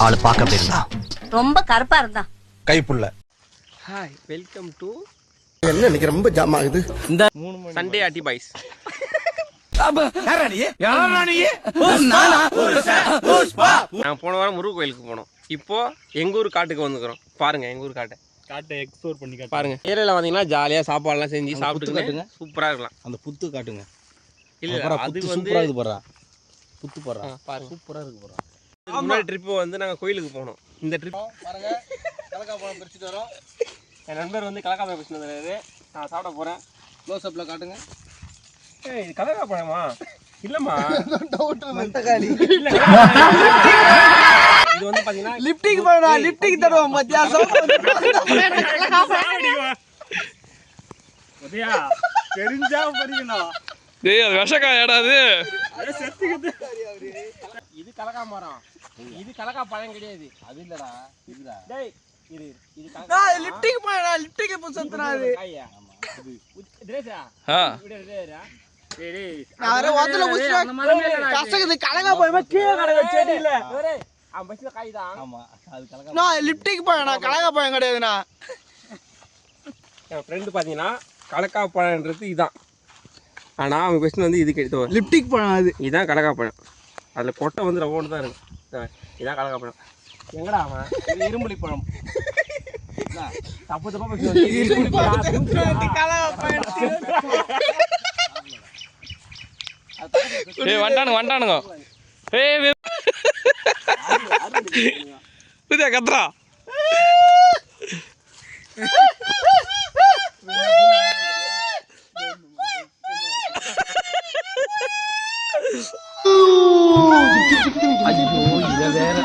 ஆளு பார்க்க அப்படி இருந்தா ரொம்ப கருப்பா இருந்தா கைப்புள்ள. ஹாய் வெல்கம் டு என்ன இன்னைக்கு ரொம்ப ஜாம் ஆகுது. இந்த சண்டே ஆட்டி பாய்ஸ். நாங்கள் போன வாரம் முருகன் கோயிலுக்கு போனோம். இப்போ எங்க ஊர் காட்டுக்கு வந்துக்கிறோம். பாருங்க எங்க ஊர் காட்டை எக்ஸ்ப்ளோர் பண்ணி பாருங்க. ஏரியாவில் பார்த்தீங்கன்னா ஜாலியாக சாப்பாடுலாம் செஞ்சு சாப்பிட்டுக்கிட்டு சூப்பராக இருக்கலாம். அந்த புத்து காட்டுங்க. இல்லை அது வந்து புத்து போடுறா பாருங்க சூப்பரா இருக்கு போறா. முன்னாடி ட்ரிப்பு வந்து நாங்கள் கோயிலுக்கு போனோம். இந்த ட்ரிப் பாருங்க கலக்காப்பழம் பறிச்சுட்டு வரோம். என் நண்பர் வந்து கலக்காப்பழம் பிரச்சனை வராது. நான் சாப்பிட போகிறேன். க்ளோஸ் அப்ல காட்டுங்க. ஏய் இது கலக்காப்பழமா? இல்லைம்மா மண்டகாலி. இது வந்து பார்த்தீங்கன்னா லிப்டிக் போடா லிப்டிக் தருவோம் மத்தியா தெரிஞ்சா பறிக்கணும். டேய் அது விஷக்காயாடா அது. இது கலக்கா மரம். இது கலக்கா பழம் கிடையாது. அது இல்லடா இதுடா. டேய் இது லிப்டிக் போடா லிப்டிக் புசத்துறா இது. ஆமா இது திரேசா ஆ விடுடா. டேய் டேய் நான் வாதல புடிச்சா கசக்குது கலகா போயமா கீழ கடை செடியில. டேய் அவன் பஸ்ல காய்தான். ஆமா அது கலகா. நான் லிப்டிக் போறேன் நான் கலகா பழம் கிடையாதுண்ணா. என் ஃப்ரெண்டு பார்த்தீங்கன்னா கலக்கா பழம்ன்றது இதான். ஆனால் அவன் பெஸ்ட் வந்து இது கிடைத்தவர் லிப்டிக் பழம் அது. இதுதான் கலக்கா பழம். அதில் கொட்டை வந்து ரவுண்டு தான் இருக்கும். இதான் கலக்கா பழம். எங்கடா அவன்? இது இரும்புலி பழம். தப்பு தப்பா பேசுவான். கலகா பழம். ஏய் வண்டானுங்க. ஏய் புதிய கத்ரா. ஐயோ இத வேற